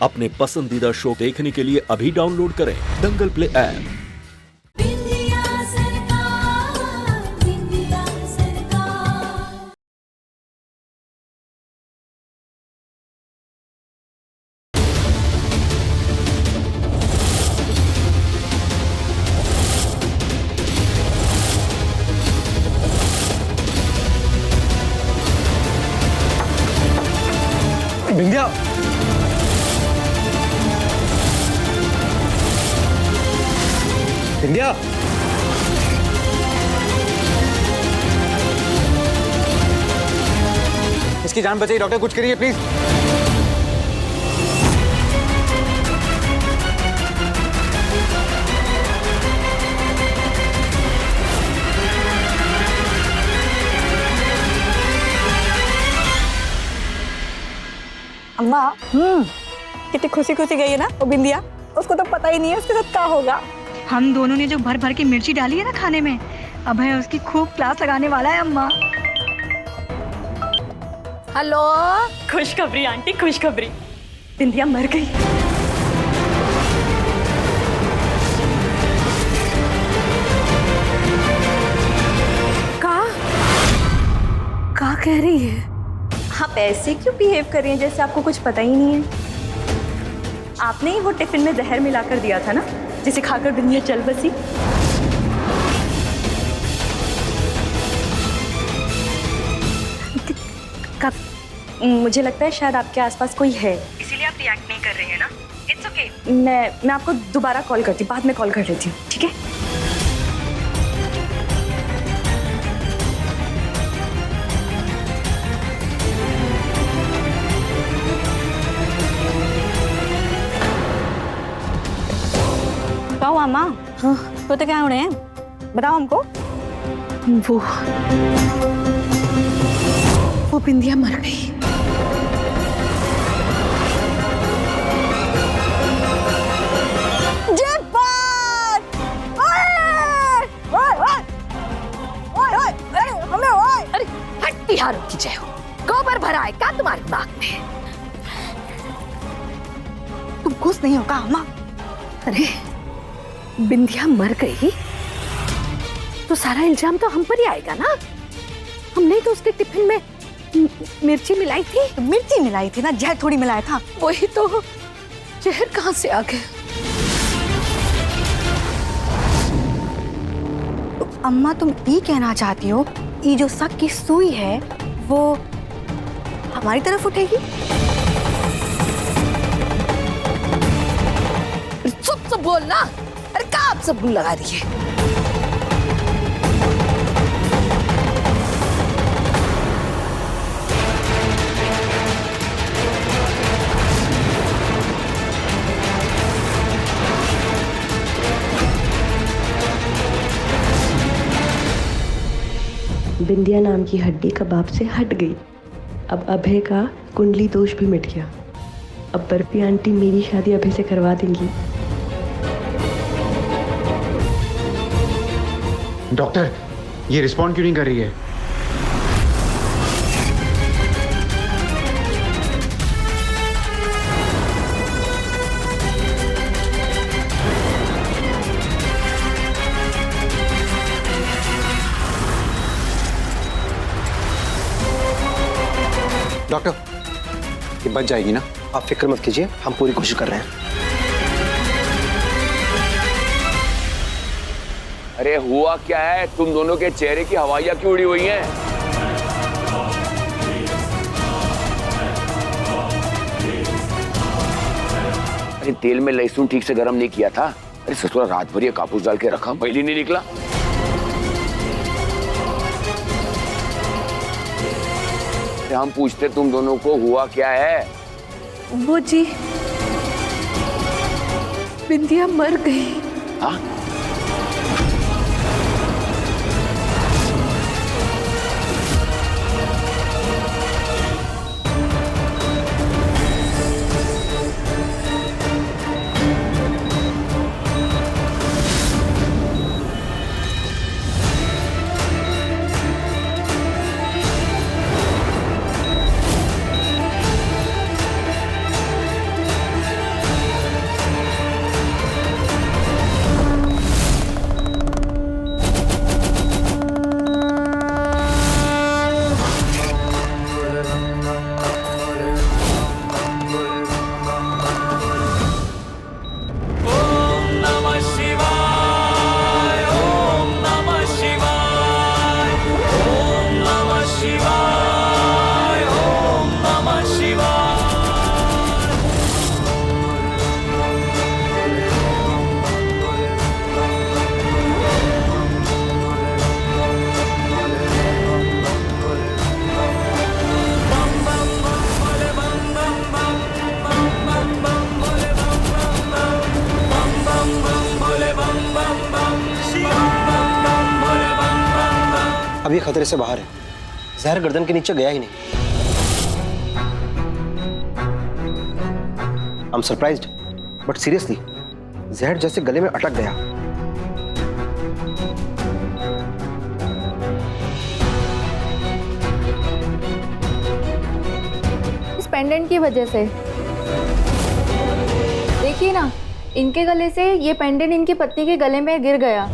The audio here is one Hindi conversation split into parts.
अपने पसंदीदा शो देखने के लिए अभी डाउनलोड करें दंगल प्ले ऐप। बिंदिया, बिंदिया, इसकी जान बचाइए डॉक्टर, कुछ करिए प्लीज। अम्मा कितनी खुशी खुशी गई है ना वो बिंदिया। उसको तो पता ही नहीं है उसके साथ क्या होगा। हम दोनों ने जो भर भर के मिर्ची डाली है ना खाने में, अब है उसकी खूब क्लास लगाने वाला है अम्मा। हेलो, खुशखबरी आंटी, खुशखबरी, बिंदिया मर गई। क्या कह रही है? आप ऐसे क्यों बिहेव कर रही हैं जैसे आपको कुछ पता ही नहीं है? आपने ही वो टिफिन में जहर मिलाकर दिया था ना, जिसे खाकर बिंदिया चल बसी। कब? मुझे लगता है शायद आपके आसपास कोई है, इसीलिए आप रिएक्ट नहीं कर रही हैं ना। इट्स ओके, मैं आपको दोबारा कॉल करती हूँ, बाद में कॉल कर लेती हूँ, ठीक है? क्या हुआ अम्मा? हाँ, तो क्या होने हैं? बताओ हमको। वो बिंदिया मर गई। अरे हट, बिहारों की जय हो। गोबर भरा है क्या तुम्हारे दिमाग में? तुम खुश नहीं हो का अम्मा? अरे बिंदिया मर गई तो सारा इल्जाम तो हम पर ही आएगा ना। हमने तो उसके टिफिन में मिर्ची मिलाई थी। तो मिर्ची मिलाई थी ना, जहर थोड़ी मिलाया था। वही तो, जहर कहाँ से आ गया? तो अम्मा तुम ये कहना चाहती हो ये जो शक की सुई है वो हमारी तरफ उठेगी? चुप तो बोलना। अरे क्या आप सब लगा रही है? बिंदिया नाम की हड्डी कबाब से हट गई। अब अभय का कुंडली दोष भी मिट गया। अब बर्फी आंटी मेरी शादी अभय से करवा देंगी। डॉक्टर, ये रिस्पॉन्ड क्यों नहीं कर रही है? डॉक्टर, ये बच जाएगी ना? आप फिक्र मत कीजिए, हम पूरी कोशिश कर रहे हैं। अरे हुआ क्या है? तुम दोनों के चेहरे की हवाइयां क्यों उड़ी हुई हैं? अरे तेल में लहसुन ठीक से गर्म नहीं किया था। अरे ससुरा रात भर ये कापूस डाल के रखा, पहले नहीं निकला। हम पूछते तुम दोनों को हुआ क्या है? वो जी, बिंदिया मर गई। हाँ? अभी खतरे से बाहर है। जहर गर्दन के नीचे गया ही नहीं। I am surprised, but seriously जहर जैसे गले में अटक गया। इस पेंडेंट की वजह से। देखिए ना, इनके गले से ये पेंडेंट इनकी पत्नी के गले में गिर गया।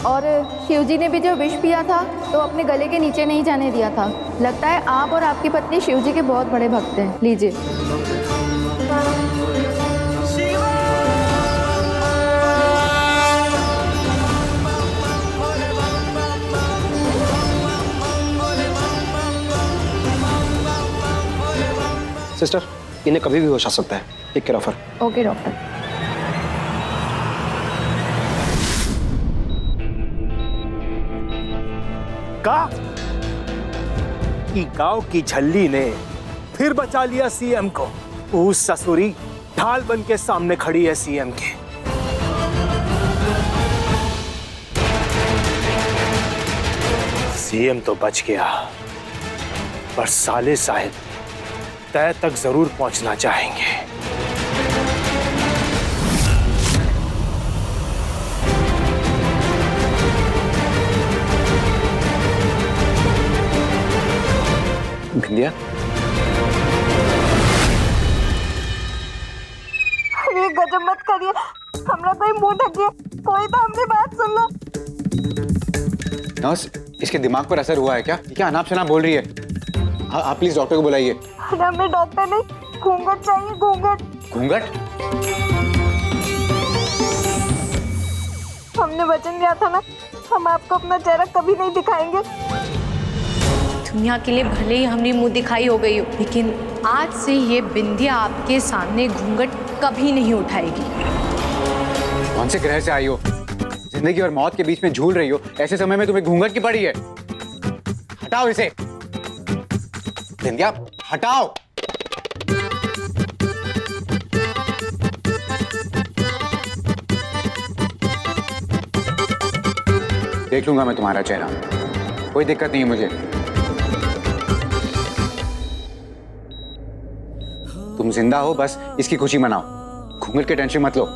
और शिवजी ने भी जो विष पिया था तो अपने गले के नीचे नहीं जाने दिया था। लगता है आप और आपकी पत्नी शिवजी के बहुत बड़े भक्त हैं। लीजिए। सिस्टर, इन्हें कभी भी होश आ सकता है। Take care of her. Okay doctor. कि गांव की झल्ली ने फिर बचा लिया सीएम को। उस ससुरी ढाल बन के सामने खड़ी है सीएम के। सीएम तो बच गया, पर साले साहब तय तक जरूर पहुंचना चाहेंगे। बिंदिया, ये गजब मत करिए, हमरा कोई मुंह ढकिए, कोई तो हमने बात सुन लो। नर्स, इसके दिमाग पर असर हुआ है क्या? ये क्या अनाप शनाप बोल रही है? आप प्लीज डॉक्टर को बुलाइए। हमें डॉक्टर नहीं, घूंघट चाहिए, घूंघट। घूंघट? हमने वचन दिया था ना, हम आपको अपना चेहरा कभी नहीं दिखाएंगे। दुनिया के लिए भले ही हमने मुंह दिखाई हो गई हो, लेकिन आज से ये बिंदिया आपके सामने घूंघट कभी नहीं उठाएगी। कौन से ग्रह से आई हो? जिंदगी और मौत के बीच में झूल रही हो, ऐसे समय में तुम्हें घूंघट की पड़ी है? हटाओ इसे। बिंदिया, हटाओ। देख लूंगा मैं तुम्हारा चेहरा, कोई दिक्कत नहीं है मुझे। तुम जिंदा हो, बस इसकी खुशी मनाओ। घूंघट की टेंशन मत लो।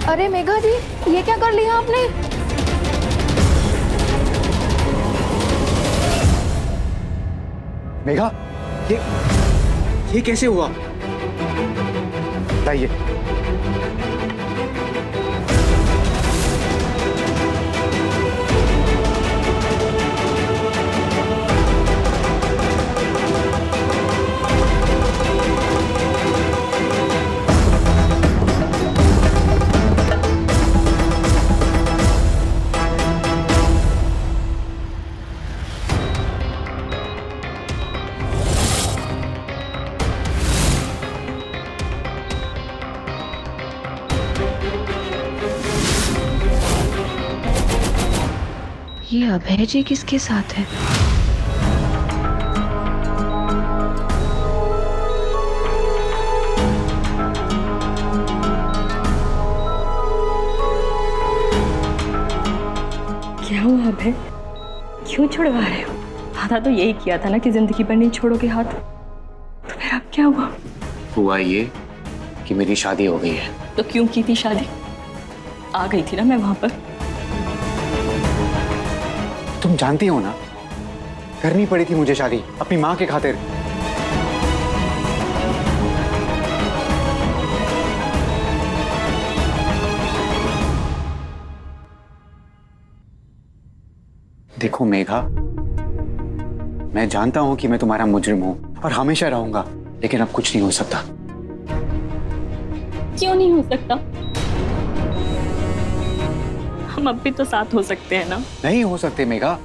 अरे मेघा जी, ये क्या कर लिया आपने? मेघा, ये कैसे हुआ? बताइए। ये अभय जी किसके साथ है? क्या हुआ अभय? क्यों छुड़वा रहे हो? वादा तो यही किया था ना कि जिंदगी भर नहीं छोड़ोगे हाथ। तो फिर अब क्या हुआ? हुआ ये कि मेरी शादी हो गई है। तो क्यों की थी शादी? आ गई थी ना मैं वहां पर। तुम जानती हो ना, करनी पड़ी थी मुझे शादी अपनी माँ के खातिर। देखो मेघा, मैं जानता हूं कि मैं तुम्हारा मुजरिम हूं और हमेशा रहूंगा, लेकिन अब कुछ नहीं हो सकता। क्यों नहीं हो सकता? हम अब भी तो साथ हो सकते हैं ना? नहीं हो सकते मेघा।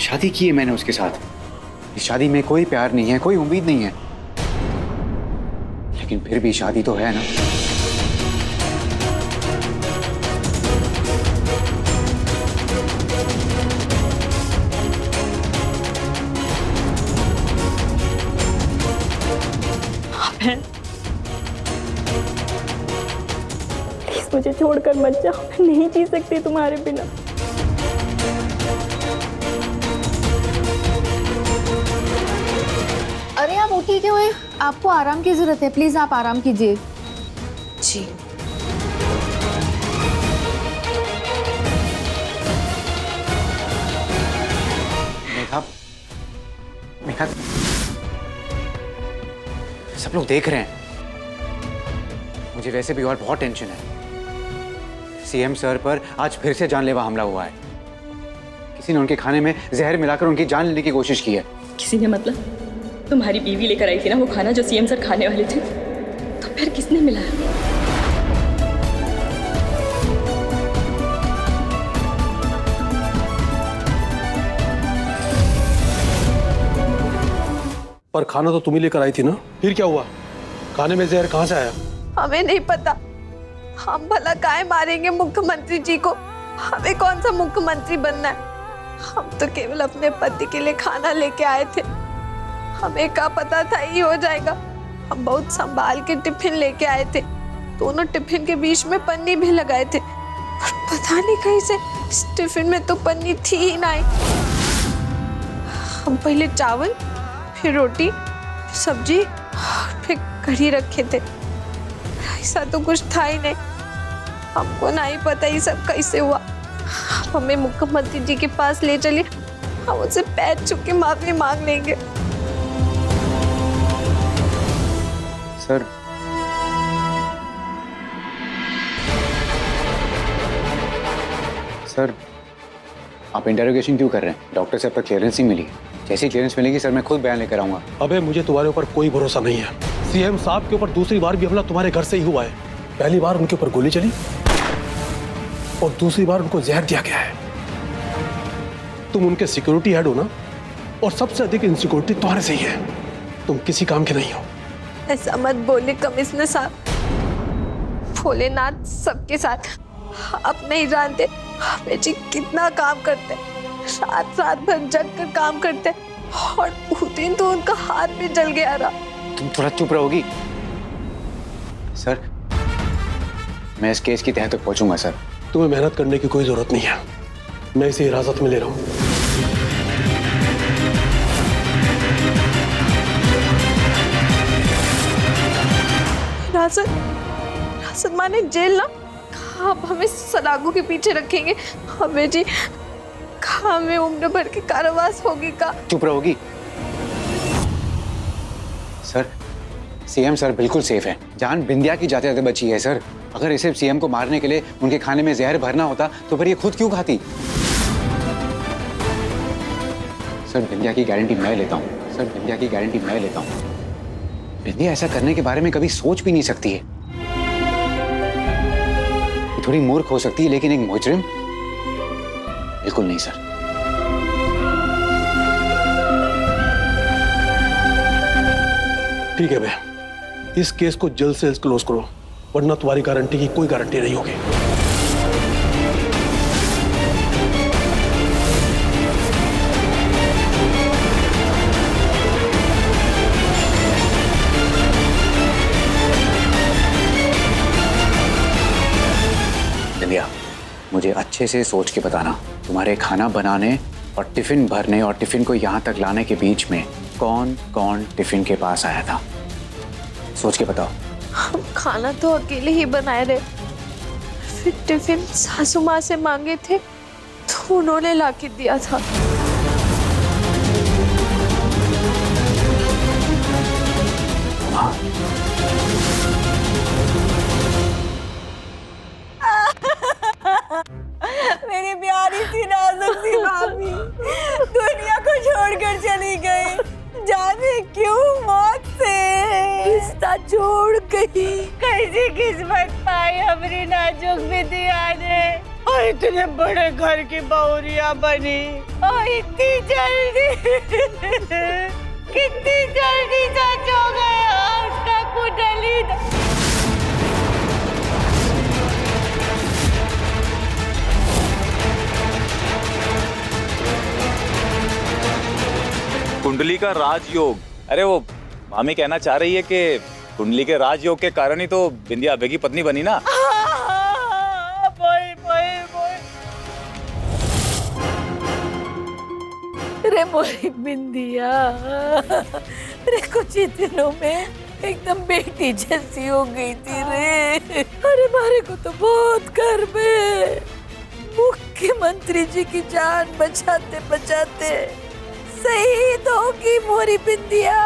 शादी की है मैंने उसके साथ, इस शादी में कोई प्यार नहीं है, कोई उम्मीद नहीं है, लेकिन फिर भी शादी तो है ना। प्लीज मुझे छोड़कर मत जाओ, मैं नहीं जी सकती तुम्हारे बिना। अरे आप उठी क्यों हैं? आपको आराम की जरूरत है, प्लीज आप आराम कीजिए। जी मेघा, मेघा, सब लोग देख रहे हैं। मुझे वैसे भी और बहुत टेंशन है। सीएम सर पर आज फिर से जानलेवा हमला हुआ है। किसी ने उनके खाने में जहर मिलाकर उनकी जान लेने की कोशिश की है। किसी ने मतलब? तुम्हारी बीवी लेकर आई थी ना वो खाना जो सीएम सर खाने वाले थे, तो फिर किसने मिलाया? पर खाना तो तुम ही लेकर आई थी ना, फिर क्या हुआ? खाने में जहर कहाँ से आया? हमें नहीं पता। हम भला काहे मारेंगे मुख्यमंत्री जी को? हमें कौन सा मुख्यमंत्री बनना है? हम तो केवल अपने पति के लिए खाना लेके आए थे। हमें क्या पता था ये हो जाएगा। हम बहुत संभाल के टिफिन लेके आए थे। दोनों टिफिन के बीच में पन्नी भी लगाए थे, पर पता नहीं कहीं से इस टिफिन में तो पन्नी थी ही नहीं। हम पहले चावल, फिर रोटी, फिर सब्जी, फिर कढ़ी रखे थे। ऐसा तो कुछ था ही नहीं। हमको नहीं पता ये सब कैसे हुआ। हमें मुख्यमंत्री जी के पास ले चलिए, हम उनसे पैर छू के माफी मांग लेंगे। सर, सर, आप इंटरोगेशन क्यों कर रहे हैं? डॉक्टर से अब तक क्लियरेंस ही मिली। जैसी क्लियरेंस मिलेगी सर मैं खुद बयान लेकर आऊंगा। अबे मुझे तुम्हारे ऊपर कोई भरोसा नहीं है। सीएम साहब के ऊपर दूसरी बार भी हमला तुम्हारे घर से ही हुआ है। पहली बार उनके ऊपर गोली चली और दूसरी बार उनको जहर दिया गया है। तुम उनके सिक्योरिटी हेड हो ना, और सबसे अधिक इनसिक्योरिटी तुम्हारे से ही है। तुम किसी काम के नहीं हो। ऐसा मत बोले कमिश्नर साहब। भोलेनाथ सबके साथ। आप नहीं जानते हमें जी कितना काम करते, रात रात भर जग कर काम करते, और उस दिन तो उनका हाथ भी जल गया रहा। तुम थोड़ा चुप रहोगी? सर, मैं इस केस की तह तक पहुंचूंगा सर। तुम्हें मेहनत करने की कोई जरूरत नहीं है। मैं इसे हिरासत में ले रहा हूं। हिरासत माने जेल ना? आप हमें सलाखों के पीछे रखेंगे? हमें जी हमें उम्र भर की कारावास होगी का? चुप रहोगी? सर, सीएम सर बिल्कुल सेफ है। जान बिंदिया की जाते जाते बची है सर। अगर इसे सीएम को मारने के लिए उनके खाने में जहर भरना होता तो फिर ये खुद क्यों खाती? सर, बिंदिया की गारंटी मैं लेता हूँ। सर, बिंदिया की गारंटी मैं लेता हूँ। बिंदिया ऐसा करने के बारे में कभी सोच भी नहीं सकती है। थोड़ी मूर्ख हो सकती है, लेकिन एक मुजरिम बिल्कुल नहीं सर। ठीक है भैया, इस केस को जल्द से जल्द क्लोज करो, वरना तुम्हारी गारंटी की कोई गारंटी नहीं होगी। बिंदिया, मुझे अच्छे से सोच के बताना, तुम्हारे खाना बनाने और टिफिन भरने और टिफिन को यहाँ तक लाने के बीच में कौन कौन टिफिन के पास आया था? सोच के बताओ। हम खाना तो अकेले ही बनाए रहे, फिर टिफिन सासू माँ से मांगे थे तो उन्होंने ला के दिया था। हाँ। मेरी प्यारी सी नाजुक सी भाभी दुनिया को छोड़कर चली गई। जाने क्यों मौत से रिश्ता छोड़ गई। कैसी किस्मत पाई हमारी नाजुक बिटिया ने। और इतने बड़े घर की बहुरिया बनी और इतनी जल्दी कितनी जल्दी सच हो गया उसका कुंडली। कुंडली का राजयोग। अरे वो मामी कहना चाह रही है कि कुंडली के राजयोग के कारण ही तो बिंदिया अभय की पत्नी बनी ना। रे मोरी बिंदिया, रे कुछ ही दिनों में एकदम बेटी जैसी हो गई थी रे। अरे मारे को तो बहुत गर्व है, मुख्यमंत्री जी की जान बचाते बचाते शहीद होगी मोरी बिंदिया।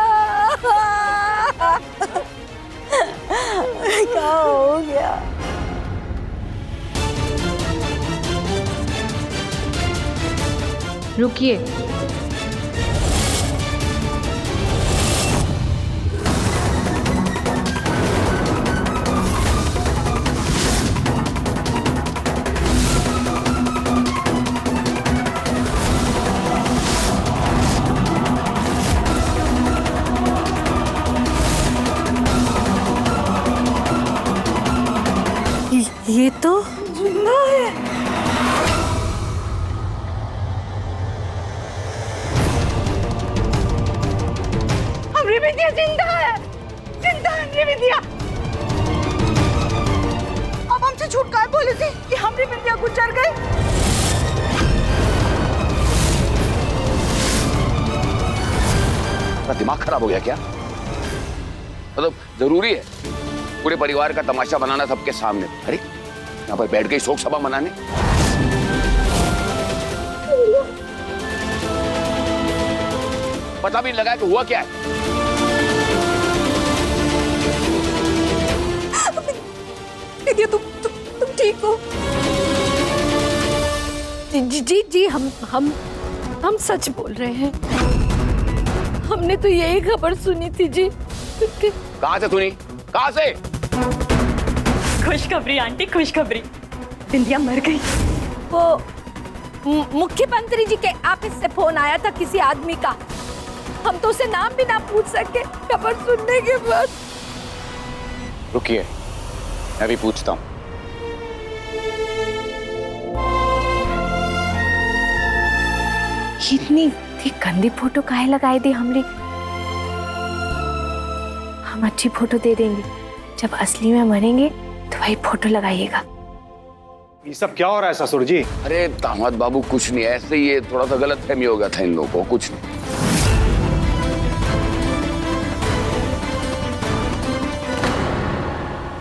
क्या हो गया? रुकिए, ये तो जिंदा है। हमरी बिंदिया जिंदा है, जिंदा है हमरी बिंदिया। अब हमसे झूठ काहे बोली थी कि हमरी बिंदिया गुजर गई? दिमाग खराब हो गया क्या? मतलब जरूरी है पूरे परिवार का तमाशा बनाना सबके सामने? अरे यहाँ पर बैठ गई शोक सभा मनाने। पता भी नहीं लगा कि हुआ क्या है। दीदी तुम ठीक हो? जी हम सच बोल रहे हैं। हमने तो यही खबर सुनी थी जी। कहाँ से सुनी? कहाँ से? खुशखबरी आंटी, खुशखबरी, बिंदिया मर गई। वो मुख्यमंत्री जी के ऑफिस से फोन आया था किसी आदमी का, हम तो उसे नाम भी ना पूछ सके खबर सुनने के बाद। रुकिए, मैं भी पूछता हूँ। इतनी गंदी फोटो काहे लगाई दी हमने? हम अच्छी फोटो दे देंगे, जब असली में मरेंगे तो वही फोटो लगाइएगा। ये सब क्या हो रहा है ससुर जी? अरे दामाद बाबू कुछ नहीं, ऐसे ही ये थोड़ा सा गलत फहमी हो गया था इन लोगों को, कुछ नहीं।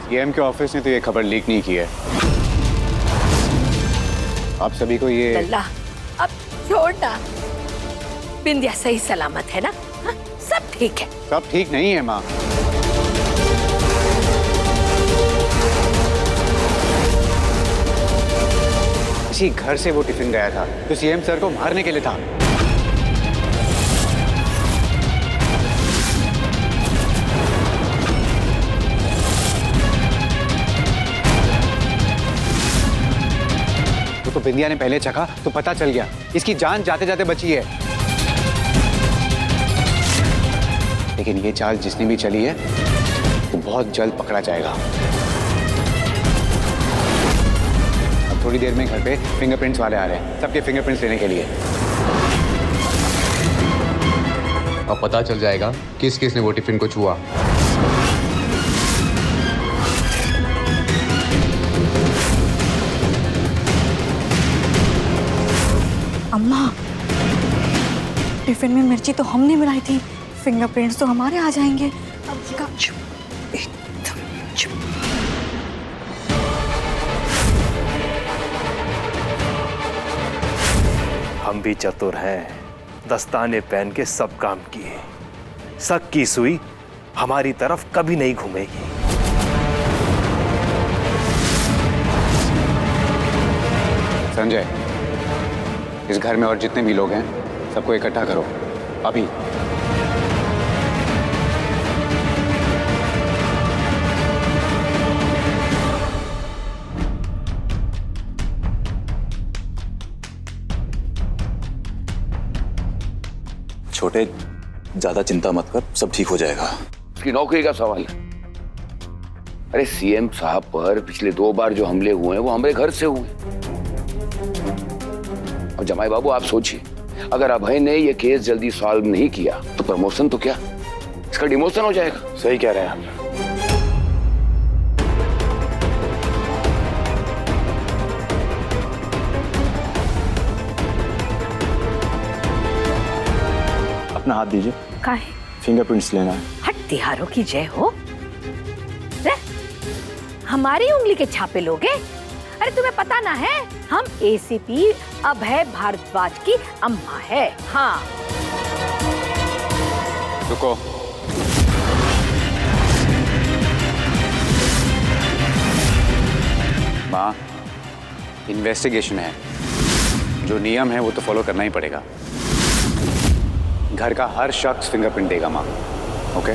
सीएम के ऑफिस ने तो ये खबर लीक नहीं की है। आप सभी को ये लल्ला अब छोड़ना, बिंदिया सही सलामत है ना? हा? सब ठीक है। सब ठीक नहीं है माँ। इसी घर से वो टिफिन गया था तो सीएम सर को मारने के लिए था। तो बिंदिया ने पहले चखा तो पता चल गया, इसकी जान जाते जाते बची है। लेकिन ये चाल जिसने भी चली है वो बहुत जल्द पकड़ा जाएगा। अब थोड़ी देर में घर पे फिंगरप्रिंट्स वाले आ रहे हैं, सबके फिंगरप्रिंट्स लेने के लिए। अब पता चल जाएगा किस किस ने वो टिफिन को छुआ। अम्मा, टिफिन में मिर्ची तो हमने मिलाई थी, फिंगरप्रिंट्स तो हमारे आ जाएंगे। अब चुप, एकदम चुप। हम भी चतुर हैं, दस्ताने पहन के सब काम किए। शक की सुई हमारी तरफ कभी नहीं घूमेगी। संजय, इस घर में और जितने भी लोग हैं सबको इकट्ठा करो अभी। छोटे, ज्यादा चिंता मत कर, सब ठीक हो जाएगा। उसकी नौकरी का सवाल है। अरे सीएम साहब पर पिछले 2 बार जो हमले हुए हैं वो हमारे घर से हुए। अब जमाई बाबू आप सोचिए, अगर अभय ने ये केस जल्दी सॉल्व नहीं किया तो प्रमोशन तो क्या, इसका डिमोशन हो जाएगा। सही कह रहे हैं आप। अपना हाथ दीजिए, काहे? फिंगरप्रिंट्स लेना है। हट, तिहारों की जय हो। रे, हमारी उंगली के छापे लोगे? अरे तुम्हें पता ना है, हम एसीपी अभय भारद्वाज की अम्मा है। हाँ, रुको। माँ, इन्वेस्टिगेशन है, जो नियम है वो तो फॉलो करना ही पड़ेगा। घर का हर शख्स फिंगरप्रिंट देगा माँ, ओके?